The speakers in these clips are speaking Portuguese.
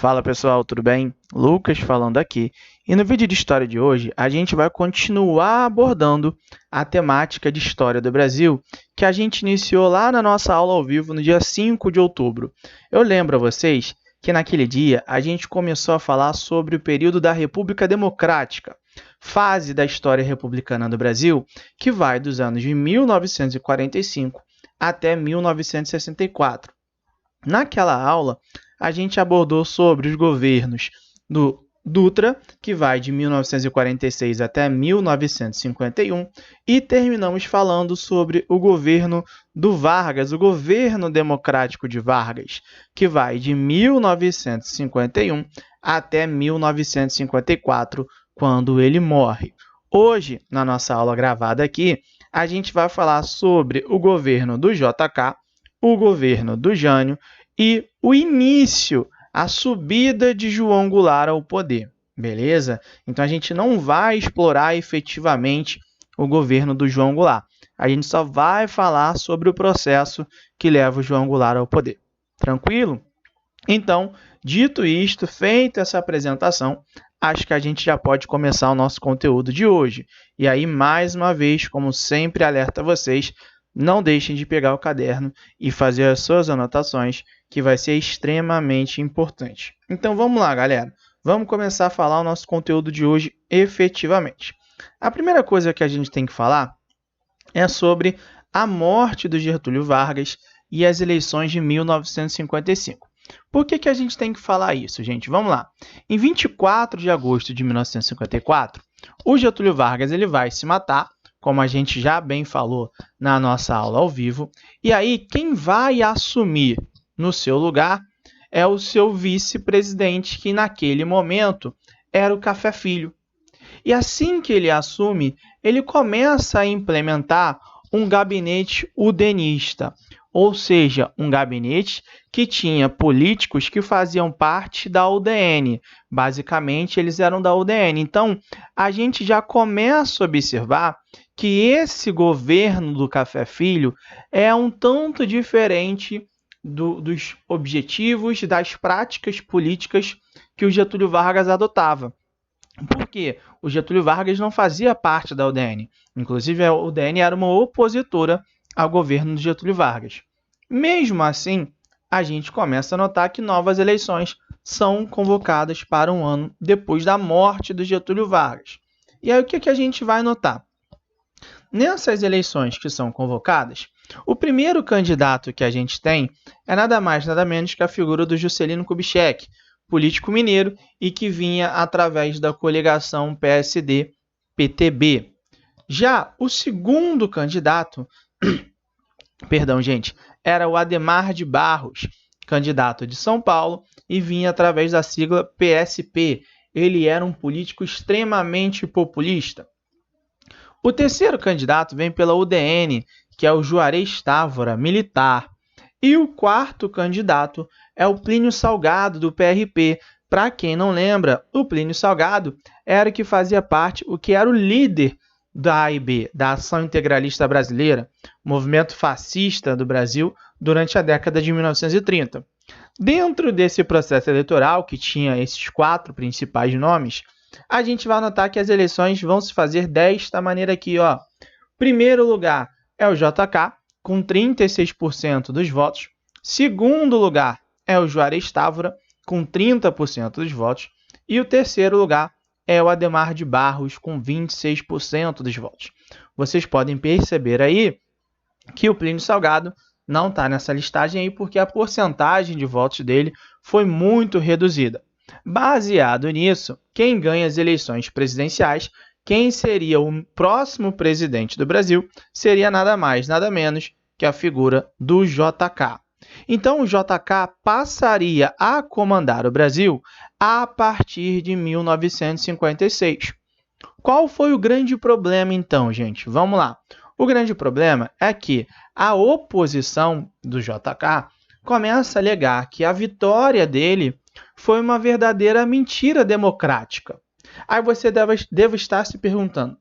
Fala pessoal, tudo bem? Lucas falando aqui. E no vídeo de história de hoje, a gente vai continuar abordando a temática de história do Brasil que a gente iniciou lá na nossa aula ao vivo no dia 5 de outubro. Eu lembro a vocês que naquele dia a gente começou a falar sobre o período da República Democrática, fase da história republicana do Brasil, que vai dos anos de 1945 até 1964. Naquela aula, a gente abordou sobre os governos do Dutra, que vai de 1946 até 1951, e terminamos falando sobre o governo do Vargas, o governo democrático de Vargas, que vai de 1951 até 1954, quando ele morre. Hoje, na nossa aula gravada aqui, a gente vai falar sobre o governo do JK, o governo do Jânio e o início, a subida de João Goulart ao poder, beleza? Então, a gente não vai explorar efetivamente o governo do João Goulart. A gente só vai falar sobre o processo que leva o João Goulart ao poder. Tranquilo? Então, dito isto, feita essa apresentação, acho que a gente já pode começar o nosso conteúdo de hoje. E aí, mais uma vez, como sempre alerto vocês, não deixem de pegar o caderno e fazer as suas anotações, que vai ser extremamente importante. Então, vamos lá, galera. Vamos começar a falar o nosso conteúdo de hoje efetivamente. A primeira coisa que a gente tem que falar é sobre a morte do Getúlio Vargas e as eleições de 1955. Por que a gente tem que falar isso, gente? Vamos lá. Em 24 de agosto de 1954, o Getúlio Vargas ele vai se matar, como a gente já bem falou na nossa aula ao vivo. E aí, quem vai assumir no seu lugar é o seu vice-presidente, que naquele momento era o Café Filho. E assim que ele assume, ele começa a implementar um gabinete udenista, ou seja, um gabinete que tinha políticos que faziam parte da UDN. Basicamente, eles eram da UDN. Então, a gente já começa a observar que esse governo do Café Filho é um tanto diferente dos objetivos, das práticas políticas que o Getúlio Vargas adotava. Por quê? O Getúlio Vargas não fazia parte da UDN. Inclusive, a UDN era uma opositora ao governo de Getúlio Vargas. Mesmo assim, a gente começa a notar que novas eleições são convocadas para um ano depois da morte do Getúlio Vargas. E aí, o que a gente vai notar? Nessas eleições que são convocadas, o primeiro candidato que a gente tem é nada mais, nada menos que a figura do Juscelino Kubitschek, político mineiro e que vinha através da coligação PSD-PTB. Já o segundo candidato, era o Adhemar de Barros, candidato de São Paulo e vinha através da sigla PSP. Ele era um político extremamente populista. O terceiro candidato vem pela UDN, que é o Juarez Távora, militar. E o quarto candidato é o Plínio Salgado, do PRP. Para quem não lembra, o Plínio Salgado era o que fazia parte, o que era o líder da AIB, da Ação Integralista Brasileira, movimento fascista do Brasil durante a década de 1930. Dentro desse processo eleitoral, que tinha esses quatro principais nomes, a gente vai notar que as eleições vão se fazer desta maneira aqui, ó. Primeiro lugar é o JK, com 36% dos votos. Segundo lugar é o Juarez Távora, com 30% dos votos. E o terceiro lugar é o Adhemar de Barros, com 26% dos votos. Vocês podem perceber aí que o Plínio Salgado não está nessa listagem aí porque a porcentagem de votos dele foi muito reduzida. Baseado nisso, quem ganha as eleições presidenciais, quem seria o próximo presidente do Brasil, seria nada mais, nada menos que a figura do JK. Então, o JK passaria a comandar o Brasil a partir de 1956. Qual foi o grande problema, então, gente? Vamos lá. O grande problema é que a oposição do JK começa a alegar que a vitória dele foi uma verdadeira mentira democrática. Aí você deve estar se perguntando,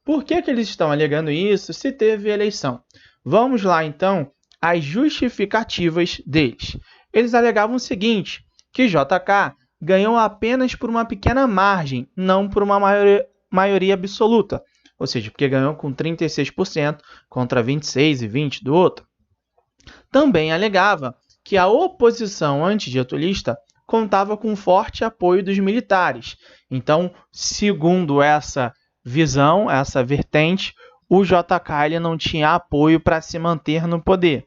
por que eles estão alegando isso se teve eleição? Vamos lá, então, às justificativas deles. Eles alegavam o seguinte, que JK ganhou apenas por uma pequena margem, não por uma maioria absoluta, ou seja, porque ganhou com 36% contra 26% e 20% do outro. Também alegava que a oposição antigetulista contava com forte apoio dos militares. Então, segundo essa visão, essa vertente, o JK ele não tinha apoio para se manter no poder.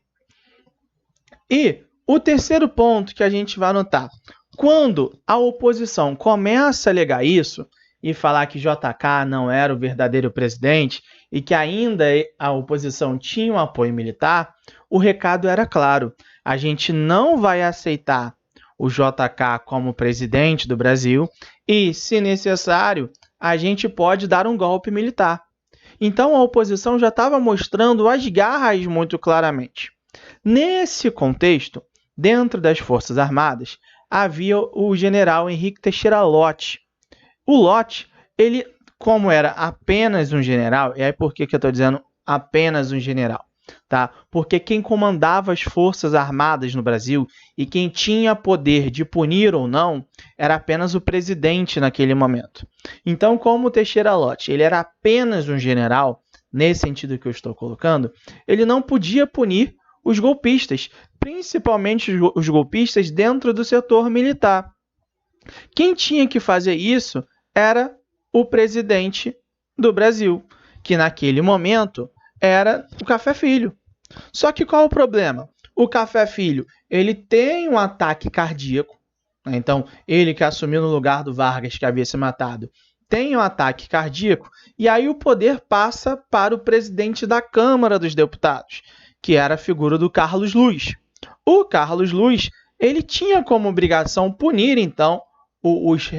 E o terceiro ponto que a gente vai anotar, quando a oposição começa a alegar isso e falar que JK não era o verdadeiro presidente e que ainda a oposição tinha um apoio militar, o recado era claro: a gente não vai aceitar o JK como presidente do Brasil e, se necessário, a gente pode dar um golpe militar. Então a oposição já estava mostrando as garras muito claramente. Nesse contexto, dentro das Forças Armadas, havia o general Henrique Teixeira Lott. O Lott, ele, como era apenas um general, e aí por que eu estou dizendo apenas um general? Tá? Porque quem comandava as Forças Armadas no Brasil e quem tinha poder de punir ou não era apenas o presidente naquele momento. Então, como o Teixeira Lott ele era apenas um general, nesse sentido que eu estou colocando, ele não podia punir os golpistas, principalmente os golpistas dentro do setor militar. Quem tinha que fazer isso era o presidente do Brasil, que naquele momento era o Café Filho. Só que qual o problema? O Café Filho ele tem um ataque cardíaco, né? Então ele que assumiu no lugar do Vargas, que havia se matado, tem um ataque cardíaco, e aí o poder passa para o presidente da Câmara dos Deputados, que era a figura do Carlos Luz. O Carlos Luz ele tinha como obrigação punir, então, os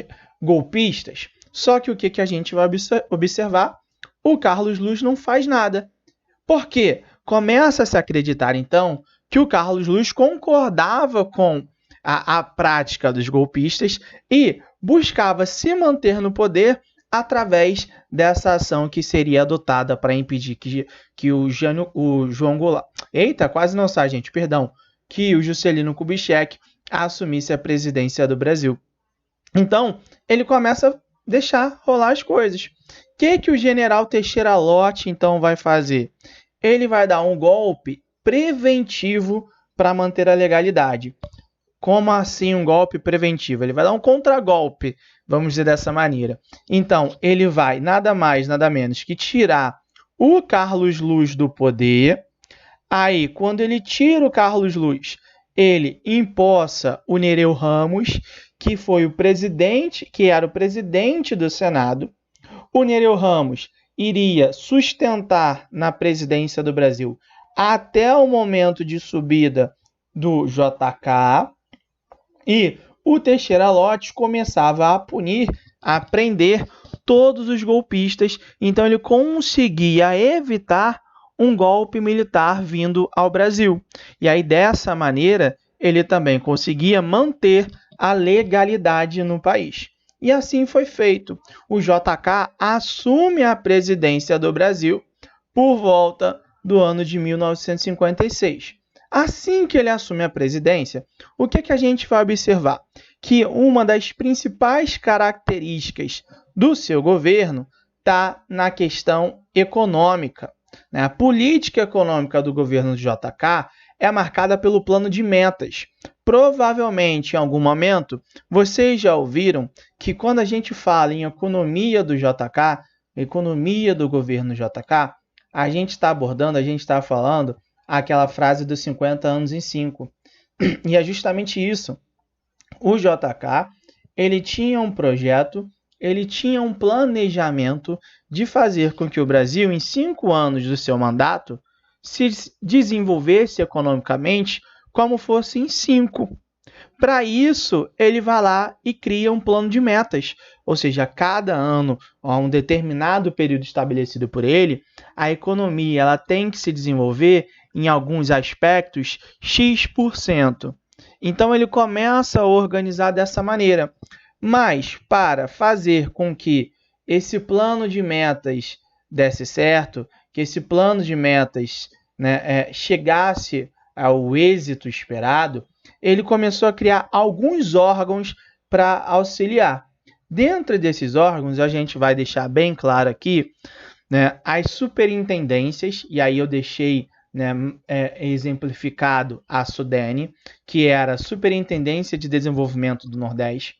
golpistas. Só que o que a gente vai observar? O Carlos Luz não faz nada. Por quê? Começa a se acreditar, então, que o Carlos Luz concordava com a prática dos golpistas e buscava se manter no poder através dessa ação que seria adotada para impedir que o João Goulart... Eita, quase não sai, gente, perdão. Que o Juscelino Kubitschek assumisse a presidência do Brasil. Então, ele começa a deixar rolar as coisas. O que o general Teixeira Lott, então, vai fazer? Ele vai dar um golpe preventivo para manter a legalidade. Como assim um golpe preventivo? Ele vai dar um contragolpe, vamos dizer dessa maneira. Então, ele vai nada mais, nada menos que tirar o Carlos Luz do poder. Aí, quando ele tira o Carlos Luz, ele empossa o Nereu Ramos, que foi o presidente, que era o presidente do Senado. O Nereu Ramos iria sustentar na presidência do Brasil até o momento de subida do JK, e o Teixeira Lott começava a punir, a prender todos os golpistas. Então ele conseguia evitar um golpe militar vindo ao Brasil. E aí dessa maneira ele também conseguia manter a legalidade no país. E assim foi feito. O JK assume a presidência do Brasil por volta do ano de 1956. Assim que ele assume a presidência, o que a gente vai observar? Que uma das principais características do seu governo está na questão econômica. A política econômica do governo do JK é marcada pelo plano de metas. Provavelmente, em algum momento, vocês já ouviram que quando a gente fala em economia do JK, economia do governo JK, a gente está abordando, a gente está falando aquela frase dos 50 anos em 5. E é justamente isso. O JK, ele tinha um projeto, ele tinha um planejamento de fazer com que o Brasil, em 5 anos do seu mandato, se desenvolvesse economicamente como fosse em 5. Para isso, ele vai lá e cria um plano de metas, ou seja, cada ano, a um determinado período estabelecido por ele, a economia ela tem que se desenvolver em alguns aspectos X%. Então, ele começa a organizar dessa maneira. Mas, para fazer com que esse plano de metas desse certo, que esse plano de metas chegasse ao êxito esperado, ele começou a criar alguns órgãos para auxiliar. Dentro desses órgãos, a gente vai deixar bem claro aqui, né, as superintendências, e aí eu deixei, né, exemplificado a SUDENE, que era a Superintendência de Desenvolvimento do Nordeste.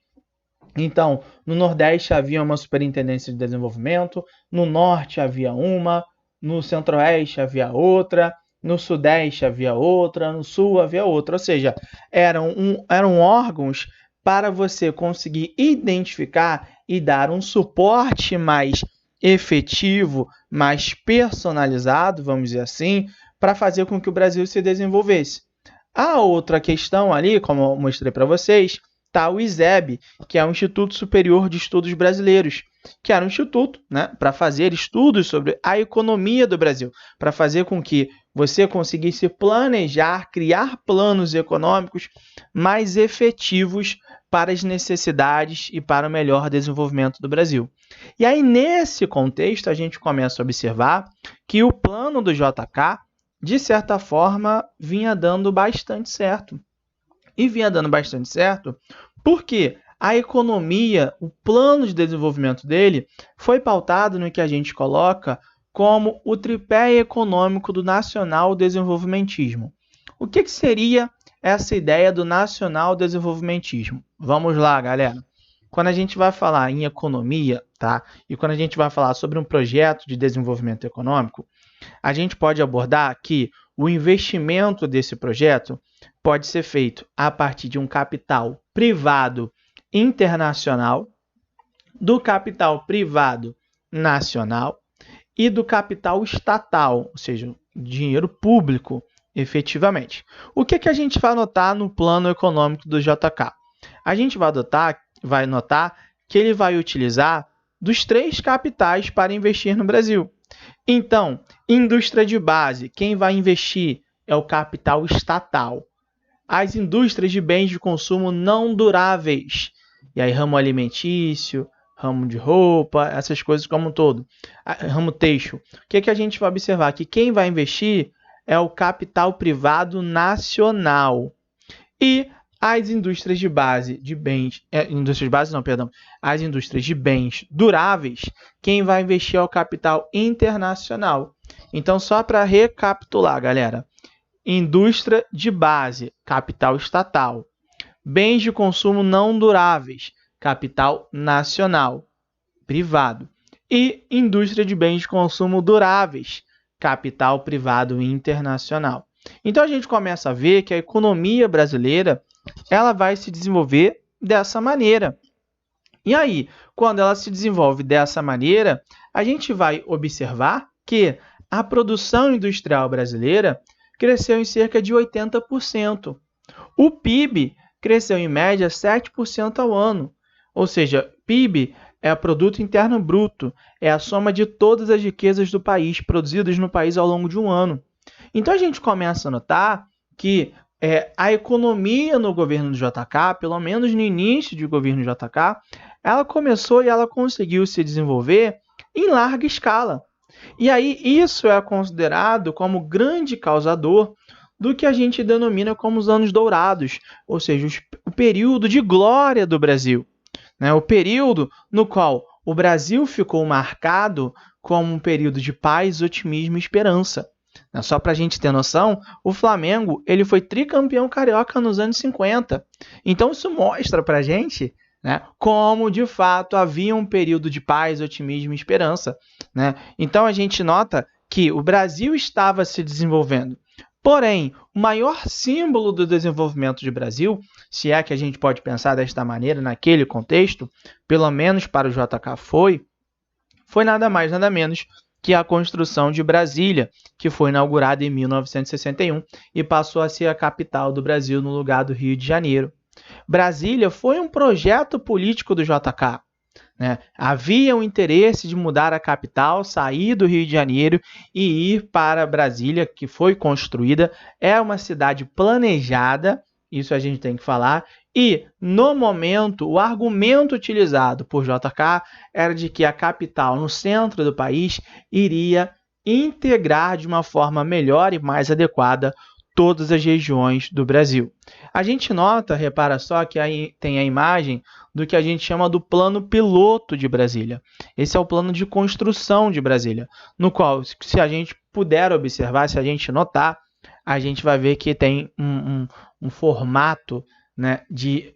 Então, no Nordeste havia uma Superintendência de Desenvolvimento, no Norte havia uma, no Centro-Oeste havia outra, no Sudeste havia outra, no Sul havia outra. Ou seja, eram órgãos para você conseguir identificar e dar um suporte mais efetivo, mais personalizado, vamos dizer assim, para fazer com que o Brasil se desenvolvesse. A outra questão ali, como eu mostrei para vocês, está o ISEB, que é o Instituto Superior de Estudos Brasileiros, que era um instituto, né, para fazer estudos sobre a economia do Brasil, para fazer com que você conseguisse planejar, criar planos econômicos mais efetivos para as necessidades e para o melhor desenvolvimento do Brasil. E aí, nesse contexto, a gente começa a observar que o plano do JK, de certa forma, vinha dando bastante certo. E vinha dando bastante certo porque a economia, o plano de desenvolvimento dele, foi pautado no que a gente coloca como o tripé econômico do nacional desenvolvimentismo. O que seria essa ideia do nacional desenvolvimentismo? Vamos lá, galera. Quando a gente vai falar em economia, tá? E quando a gente vai falar sobre um projeto de desenvolvimento econômico, a gente pode abordar que o investimento desse projeto pode ser feito a partir de um capital privado internacional, do capital privado nacional e do capital estatal, ou seja, dinheiro público, efetivamente. O que a gente vai notar no plano econômico do JK? A gente vai notar que ele vai utilizar dos 3 capitais para investir no Brasil. Então, indústria de base, quem vai investir é o capital estatal. As indústrias de bens de consumo não duráveis, e aí ramo alimentício, ramo de roupa, essas coisas como um todo, ramo têxtil. O que a gente vai observar? Que quem vai investir é o capital privado nacional. E as indústrias de base de bens, as indústrias de bens duráveis, quem vai investir é o capital internacional. Então, só para recapitular, galera, indústria de base, capital estatal. Bens de consumo não duráveis, capital nacional, privado. E indústria de bens de consumo duráveis, capital privado internacional. Então, a gente começa a ver que a economia brasileira ela vai se desenvolver dessa maneira. E aí, quando ela se desenvolve dessa maneira, a gente vai observar que a produção industrial brasileira cresceu em cerca de 80%. O PIB cresceu em média 7% ao ano. Ou seja, PIB é o Produto Interno Bruto, é a soma de todas as riquezas do país, produzidas no país ao longo de um ano. Então, a gente começa a notar que a economia no governo do JK, pelo menos no início do governo do JK, ela começou e ela conseguiu se desenvolver em larga escala. E aí isso é considerado como grande causador do que a gente denomina como os anos dourados, ou seja, o período de glória do Brasil, né? O período no qual o Brasil ficou marcado como um período de paz, otimismo e esperança. Só para a gente ter noção, o Flamengo ele foi tricampeão carioca nos anos 50. Então isso mostra para a gente, né, como de fato havia um período de paz, otimismo e esperança, né? Então a gente nota que o Brasil estava se desenvolvendo. Porém, o maior símbolo do desenvolvimento do Brasil, se é que a gente pode pensar desta maneira naquele contexto, pelo menos para o JK foi nada mais nada menos que a construção de Brasília, que foi inaugurada em 1961 e passou a ser a capital do Brasil no lugar do Rio de Janeiro. Brasília foi um projeto político do JK, né? Havia um interesse de mudar a capital, sair do Rio de Janeiro e ir para Brasília, que foi construída. É uma cidade planejada, isso a gente tem que falar. E, no momento, o argumento utilizado por JK era de que a capital, no centro do país, iria integrar de uma forma melhor e mais adequada todas as regiões do Brasil. A gente nota, repara só, que aí tem a imagem do que a gente chama do plano piloto de Brasília. Esse é o plano de construção de Brasília, no qual, se a gente puder observar, se a gente notar, a gente vai ver que tem um formato, né, de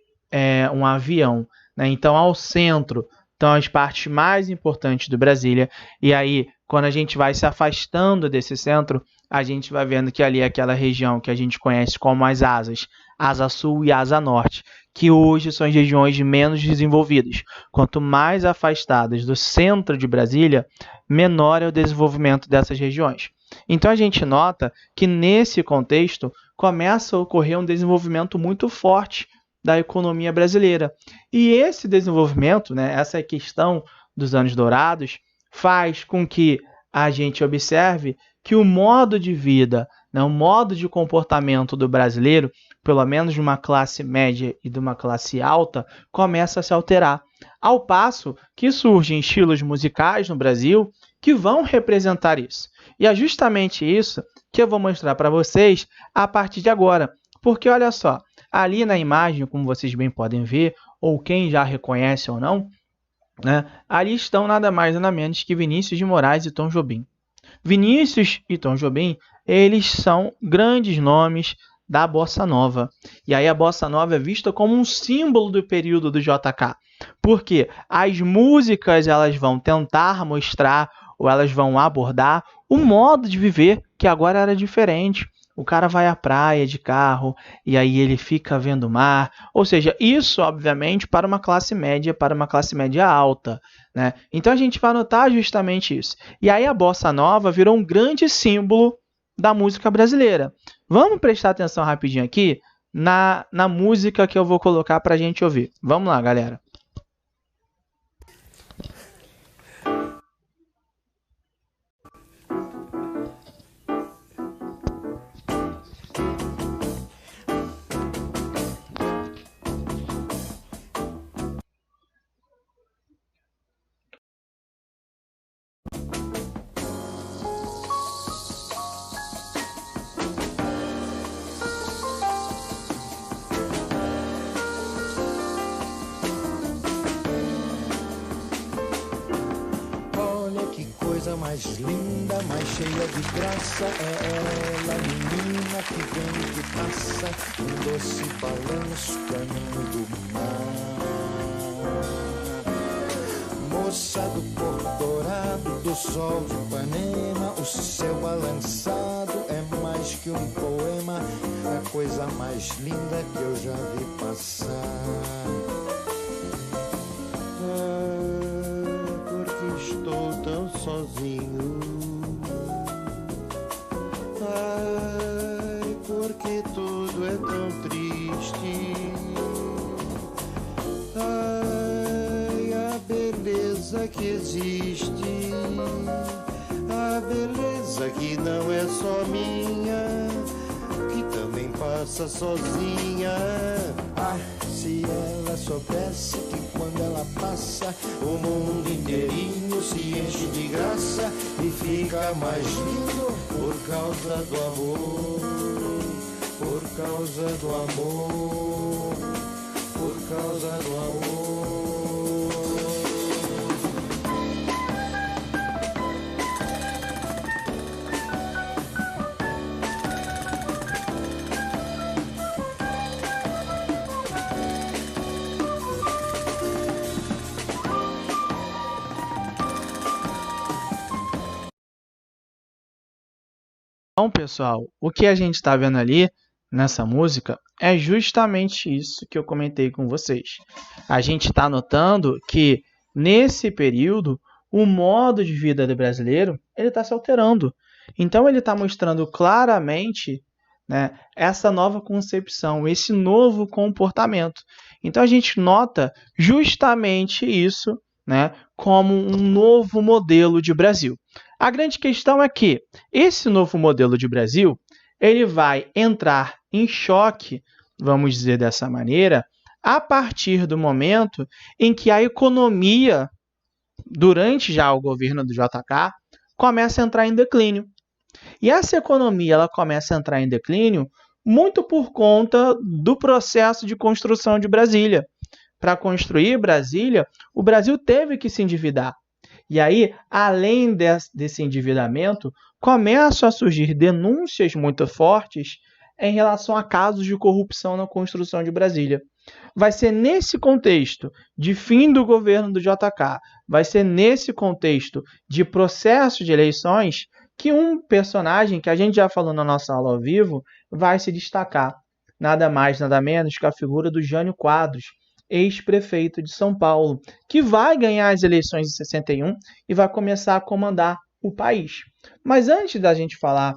um avião, né? Então, ao centro estão as partes mais importantes do Brasília, e aí, quando a gente vai se afastando desse centro, a gente vai vendo que ali é aquela região que a gente conhece como as asas, asa sul e asa norte, que hoje são as regiões menos desenvolvidas. Quanto mais afastadas do centro de Brasília, menor é o desenvolvimento dessas regiões. Então, a gente nota que, nesse contexto, começa a ocorrer um desenvolvimento muito forte da economia brasileira. E esse desenvolvimento, né, essa questão dos anos dourados, faz com que a gente observe que o modo de vida, né, o modo de comportamento do brasileiro, pelo menos de uma classe média e de uma classe alta, começa a se alterar. Ao passo que surgem estilos musicais no Brasil que vão representar isso. E é justamente isso que eu vou mostrar para vocês a partir de agora. Porque olha só, ali na imagem, como vocês bem podem ver, ou quem já reconhece ou não, né, ali estão nada mais nada menos que Vinícius de Moraes e Tom Jobim. Vinícius e Tom Jobim, eles são grandes nomes da Bossa Nova. E aí a Bossa Nova é vista como um símbolo do período do JK. Porque as músicas elas vão tentar mostrar ou elas vão abordar o modo de viver que agora era diferente. O cara vai à praia de carro e aí ele fica vendo o mar. Ou seja, isso, obviamente, para uma classe média alta, né? Então, a gente vai notar justamente isso. E aí a Bossa Nova virou um grande símbolo da música brasileira. Vamos prestar atenção rapidinho aqui na música que eu vou colocar para a gente ouvir. Vamos lá, galera. Mais linda, mais cheia de graça, é ela, menina que vem e que passa, um doce balanço caminho do mar. Moça do Porto Dourado, do sol de Ipanema, o céu balançado é mais que um poema, a coisa mais linda que eu já vi passar. Estou tão sozinho. Ai, porque tudo é tão triste. Ai, a beleza que existe, a beleza que não é só minha, que também passa sozinha. Ah, se ela soubesse que quando ela passa, o mundo inteirinho se enche de graça e fica mais lindo por causa do amor, por causa do amor, por causa do amor. Então, pessoal, o que a gente está vendo ali nessa música é justamente isso que eu comentei com vocês. A gente está notando que, nesse período, o modo de vida do brasileiro está se alterando. Então, ele está mostrando claramente, né, essa nova concepção, esse novo comportamento. Então, a gente nota justamente isso, né, como um novo modelo de Brasil. A grande questão é que esse novo modelo de Brasil ele vai entrar em choque, vamos dizer dessa maneira, a partir do momento em que a economia, durante já o governo do JK, começa a entrar em declínio. E essa economia ela começa a entrar em declínio muito por conta do processo de construção de Brasília. Para construir Brasília, o Brasil teve que se endividar. E aí, além desse endividamento, começam a surgir denúncias muito fortes em relação a casos de corrupção na construção de Brasília. Vai ser nesse contexto de fim do governo do JK, vai ser nesse contexto de processo de eleições que um personagem que a gente já falou na nossa aula ao vivo vai se destacar. Nada mais, nada menos que a figura do Jânio Quadros, ex-prefeito de São Paulo, que vai ganhar as eleições de 61 e vai começar a comandar o país. Mas antes da gente falar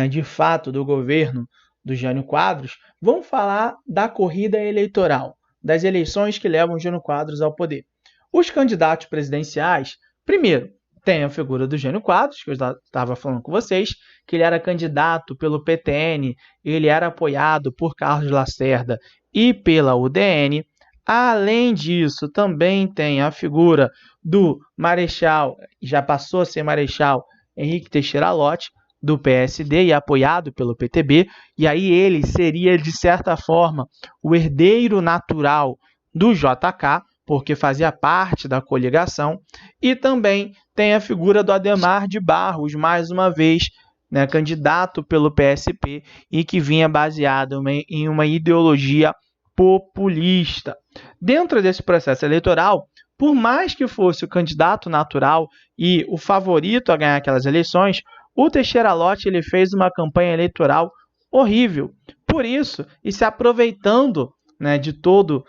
de fato do governo do Jânio Quadros, vamos falar da corrida eleitoral, das eleições que levam o Jânio Quadros ao poder. Os candidatos presidenciais, primeiro, tem a figura do Jânio Quadros, que eu estava falando com vocês, que ele era candidato pelo PTN, ele era apoiado por Carlos Lacerda e pela UDN. Além disso, também tem a figura do marechal, já passou a ser marechal, Henrique Teixeira Lott, do PSD e apoiado pelo PTB, e aí ele seria, de certa forma, o herdeiro natural do JK, porque fazia parte da coligação, e também tem a figura do Adhemar de Barros, mais uma vez, né, candidato pelo PSP e que vinha baseado em uma ideologia populista. Dentro desse processo eleitoral, por mais que fosse o candidato natural e o favorito a ganhar aquelas eleições, o Teixeira Lott ele fez uma campanha eleitoral horrível. Por isso, e se aproveitando, né, de todo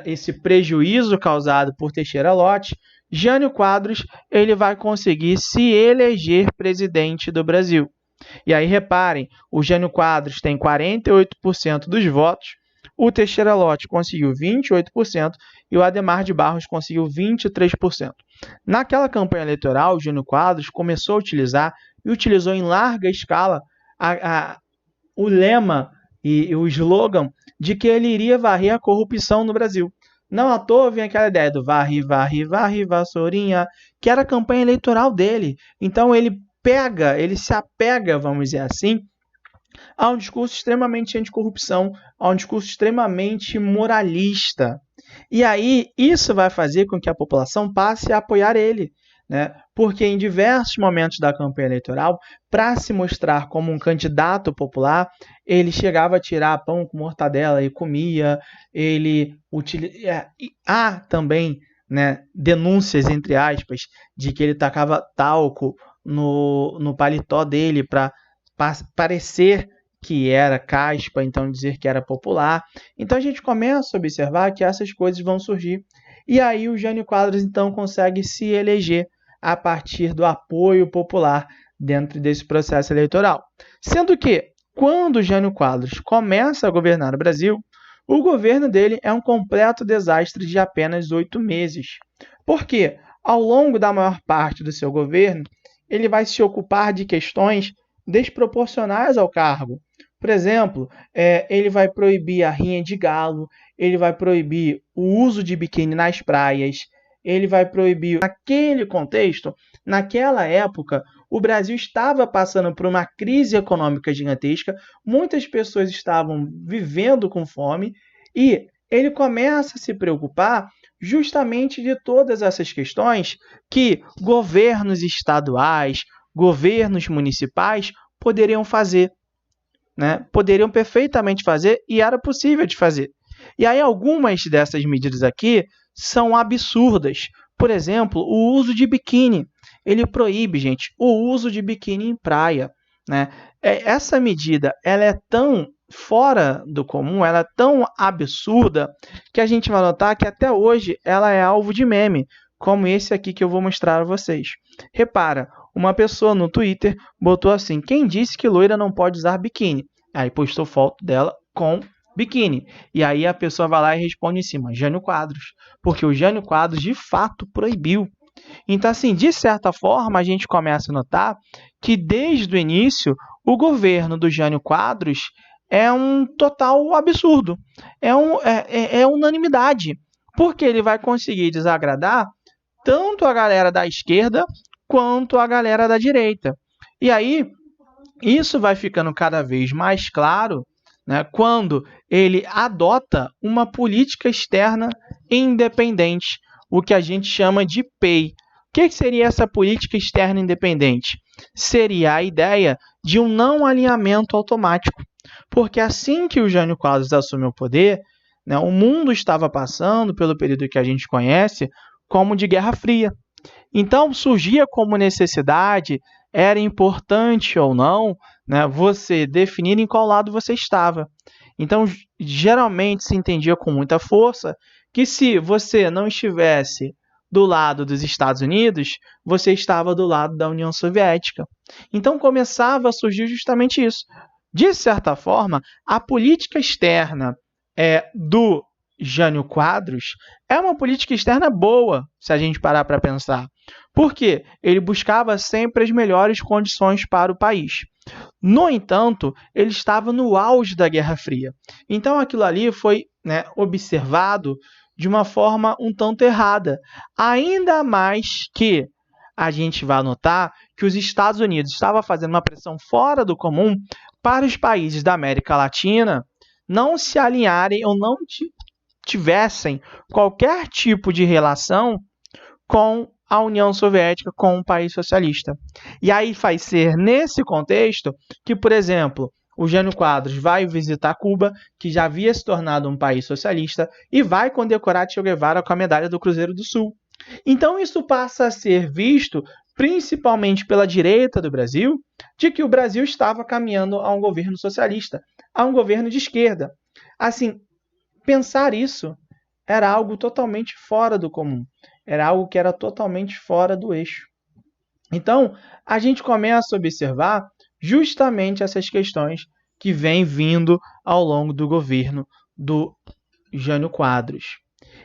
esse prejuízo causado por Teixeira Lott, Jânio Quadros ele vai conseguir se eleger presidente do Brasil. E aí reparem, o Jânio Quadros tem 48% dos votos, o Teixeira Lott conseguiu 28% e o Adhemar de Barros conseguiu 23%. Naquela campanha eleitoral, o Jânio Quadros começou a utilizar e utilizou em larga escala o lema e o slogan de que ele iria varrer a corrupção no Brasil. Não à toa vem aquela ideia do varre, varre, varre, vassourinha, que era a campanha eleitoral dele. Então ele se apega, vamos dizer assim, a um discurso extremamente anticorrupção, a um discurso extremamente moralista. E aí isso vai fazer com que a população passe a apoiar ele, né? Porque em diversos momentos da campanha eleitoral, para se mostrar como um candidato popular, ele chegava a tirar pão com mortadela e comia, há também, né, denúncias, entre aspas, de que ele tacava talco no paletó dele para parecer que era caspa, então dizer que era popular. Então a gente começa a observar que essas coisas vão surgir. E aí o Jânio Quadros então consegue se eleger a partir do apoio popular dentro desse processo eleitoral. Sendo que, quando o Jânio Quadros começa a governar o Brasil, o governo dele é um completo desastre de apenas 8 meses. Por quê? Ao longo da maior parte do seu governo, ele vai se ocupar de questões desproporcionais ao cargo. Por exemplo, ele vai proibir a rinha de galo, ele vai proibir o uso de biquíni nas praias, ele vai proibir... Naquele contexto, naquela época, o Brasil estava passando por uma crise econômica gigantesca, muitas pessoas estavam vivendo com fome, e ele começa a se preocupar justamente de todas essas questões que governos estaduais, governos municipais poderiam fazer, né? Poderiam perfeitamente fazer e era possível de fazer. E aí algumas dessas medidas aqui são absurdas. Por exemplo, o uso de biquíni. Ele proíbe, gente, o uso de biquíni em praia, né? Essa medida ela é tão fora do comum, ela é tão absurda, que a gente vai notar que até hoje ela é alvo de meme, como esse aqui que eu vou mostrar a vocês. Repara, uma pessoa no Twitter botou assim: quem disse que loira não pode usar biquíni? Aí postou foto dela com biquíni. E aí a pessoa vai lá e responde em cima: Jânio Quadros. Porque o Jânio Quadros de fato proibiu. Então, assim, de certa forma, a gente começa a notar que desde o início o governo do Jânio Quadros é um total absurdo. É unanimidade. Porque ele vai conseguir desagradar tanto a galera da esquerda quanto a galera da direita. E aí, isso vai ficando cada vez mais claro, né, quando ele adota uma política externa independente, o que a gente chama de PEI. O que seria essa política externa independente? Seria a ideia de um não alinhamento automático, porque assim que o Jânio Quadros assumiu o poder, né, o mundo estava passando pelo período que a gente conhece como de Guerra Fria. Então, surgia como necessidade, era importante ou não, né, você definir em qual lado você estava. Então, geralmente se entendia com muita força que se você não estivesse do lado dos Estados Unidos, você estava do lado da União Soviética. Então, começava a surgir justamente isso. De certa forma, a política externa do Jânio Quadros é uma política externa boa, se a gente parar para pensar. Por quê? Ele buscava sempre as melhores condições para o país. No entanto, ele estava no auge da Guerra Fria. Então, aquilo ali foi, né, observado de uma forma um tanto errada. Ainda mais que a gente vai notar que os Estados Unidos estavam fazendo uma pressão fora do comum para os países da América Latina não se alinharem ou não tivessem qualquer tipo de relação com a União Soviética, com um país socialista. E aí vai ser nesse contexto que, por exemplo, o Jânio Quadros vai visitar Cuba, que já havia se tornado um país socialista, e vai condecorar Che Guevara com a medalha do Cruzeiro do Sul. Então isso passa a ser visto, principalmente pela direita do Brasil, de que o Brasil estava caminhando a um governo socialista, a um governo de esquerda. Assim, pensar isso era algo totalmente fora do comum, era algo que era totalmente fora do eixo. Então, a gente começa a observar justamente essas questões que vêm vindo ao longo do governo do Jânio Quadros.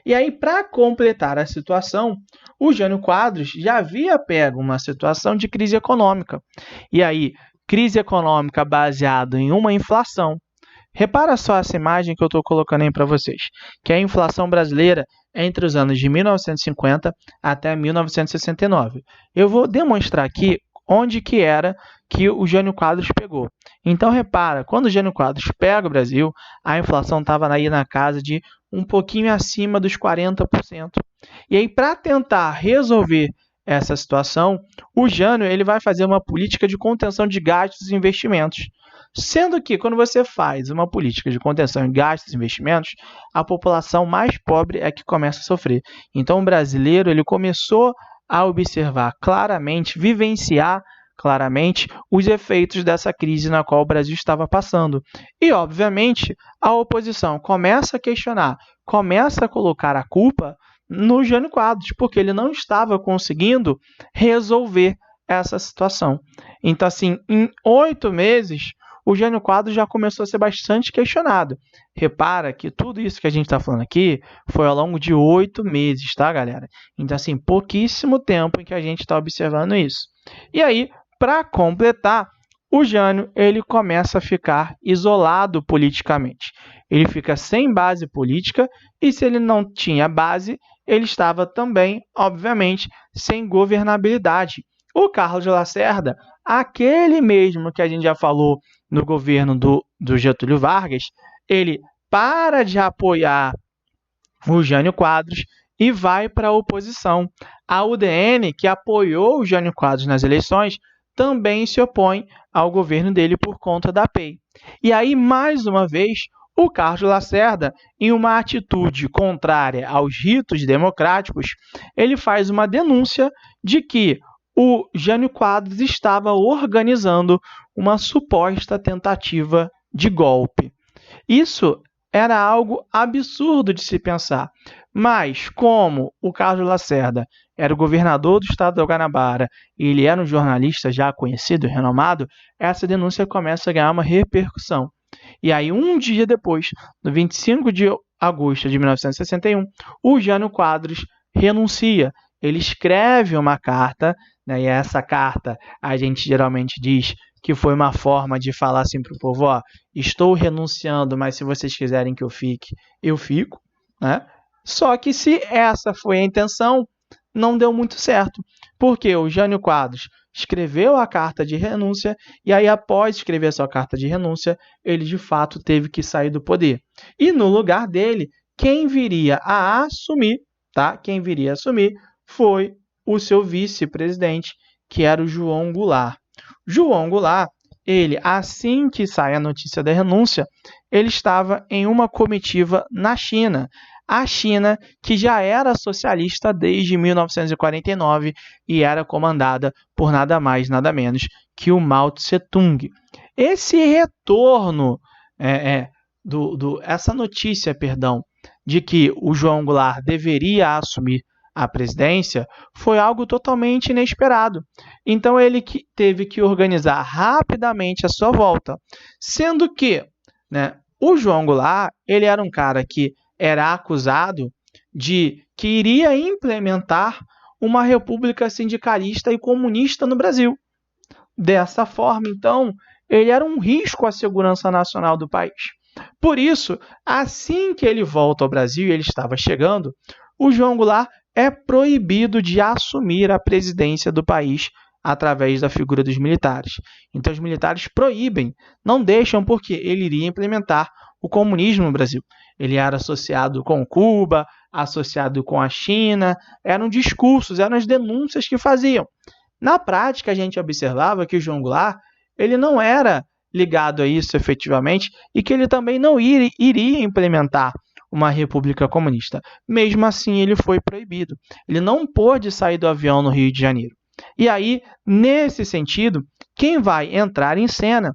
E aí, para completar a situação, o Jânio Quadros já havia pego uma situação de crise econômica. E aí, crise econômica baseada em uma inflação. Repara só essa imagem que eu estou colocando aí para vocês, que é a inflação brasileira entre os anos de 1950 até 1969. Eu vou demonstrar aqui onde que era que o Jânio Quadros pegou. Então, repara, quando o Jânio Quadros pega o Brasil, a inflação estava aí na casa de um pouquinho acima dos 40%. E aí, para tentar resolver essa situação, o Jânio ele vai fazer uma política de contenção de gastos e investimentos. Sendo que, quando você faz uma política de contenção de gastos e investimentos, a população mais pobre é que começa a sofrer. Então, o brasileiro ele começou a observar claramente, vivenciar claramente os efeitos dessa crise na qual o Brasil estava passando. E, obviamente, a oposição começa a questionar, começa a colocar a culpa no Jânio Quadros, porque ele não estava conseguindo resolver essa situação. Então, assim, em 8 meses, o Jânio Quadros já começou a ser bastante questionado. Repara que tudo isso que a gente está falando aqui foi ao longo de 8 meses, tá, galera? Então, assim, pouquíssimo tempo em que a gente está observando isso. E aí, para completar, o Jânio ele começa a ficar isolado politicamente. Ele fica sem base política e, se ele não tinha base, ele estava também, obviamente, sem governabilidade. O Carlos Lacerda, aquele mesmo que a gente já falou no governo do Getúlio Vargas, ele para de apoiar o Jânio Quadros e vai para a oposição. A UDN, que apoiou o Jânio Quadros nas eleições, também se opõe ao governo dele por conta da PEI. E aí, mais uma vez, o Carlos Lacerda, em uma atitude contrária aos ritos democráticos, ele faz uma denúncia de que o Jânio Quadros estava organizando uma suposta tentativa de golpe. Isso era algo absurdo de se pensar. Mas, como o Carlos Lacerda era o governador do estado do Guanabara e ele era um jornalista já conhecido e renomado, essa denúncia começa a ganhar uma repercussão. E aí, um dia depois, no 25 de agosto de 1961, o Jânio Quadros renuncia. Ele escreve uma carta, né, e essa carta a gente geralmente diz que foi uma forma de falar assim para o povo, ó, estou renunciando, mas se vocês quiserem que eu fique, eu fico, né? Só que se essa foi a intenção, não deu muito certo, porque o Jânio Quadros escreveu a carta de renúncia e aí, após escrever sua carta de renúncia, ele de fato teve que sair do poder. E no lugar dele, quem viria a assumir, tá? Quem viria a assumir foi o seu vice-presidente, que era o João Goulart. João Goulart, ele, assim que sai a notícia da renúncia, ele estava em uma comitiva na China. A China, que já era socialista desde 1949 e era comandada por nada mais, nada menos que o Mao Tse-tung. Esse retorno, essa notícia, de que o João Goulart deveria assumir a presidência foi algo totalmente inesperado. Então ele teve que organizar rapidamente a sua volta, sendo que, o João Goulart, ele era um cara que era acusado de que iria implementar uma república sindicalista e comunista no Brasil. Dessa forma, então, ele era um risco à segurança nacional do país. Por isso, assim que ele volta ao Brasil e ele estava chegando, o João Goulart é proibido de assumir a presidência do país através da figura dos militares. Então, os militares proíbem, não deixam, porque ele iria implementar o comunismo no Brasil. Ele era associado com Cuba, associado com a China, eram discursos, eram as denúncias que faziam. Na prática, a gente observava que o João Goulart ele não era ligado a isso efetivamente e que ele também não iria implementar uma república comunista. Mesmo assim, ele foi proibido. Ele não pôde sair do avião no Rio de Janeiro. E aí, nesse sentido, quem vai entrar em cena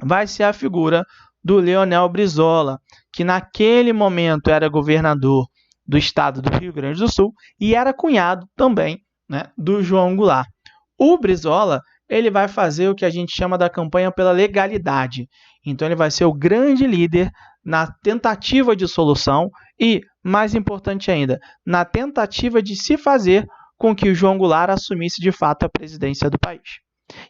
vai ser a figura do Leonel Brizola, que naquele momento era governador do estado do Rio Grande do Sul e era cunhado também, do João Goulart. O Brizola ele vai fazer o que a gente chama da campanha pela legalidade. Então, ele vai ser o grande líder na tentativa de solução e, mais importante ainda, na tentativa de se fazer com que o João Goulart assumisse de fato a presidência do país.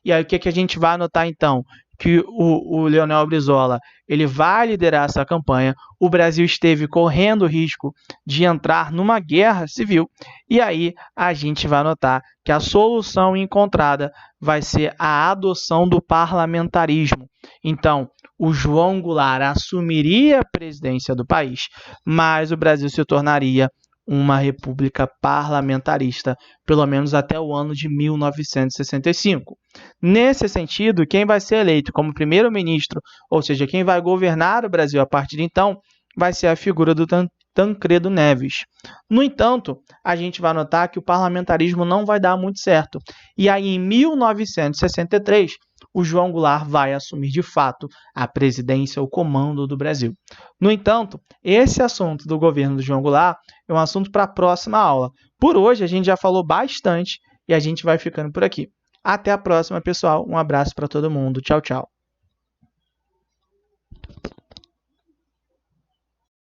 E aí, o que a gente vai anotar, então? Que o Leonel Brizola ele vai liderar essa campanha. O Brasil esteve correndo o risco de entrar numa guerra civil. E aí a gente vai notar que a solução encontrada vai ser a adoção do parlamentarismo. Então, o João Goulart assumiria a presidência do país, mas o Brasil se tornaria uma república parlamentarista, pelo menos até o ano de 1965. Nesse sentido, quem vai ser eleito como primeiro-ministro, ou seja, quem vai governar o Brasil a partir de então, vai ser a figura do Tancredo Neves. No entanto, a gente vai notar que o parlamentarismo não vai dar muito certo. E aí, em 1963, o João Goulart vai assumir de fato a presidência, o comando do Brasil. No entanto, esse assunto do governo do João Goulart é um assunto para a próxima aula. Por hoje, a gente já falou bastante e a gente vai ficando por aqui. Até a próxima, pessoal. Um abraço para todo mundo. Tchau, tchau.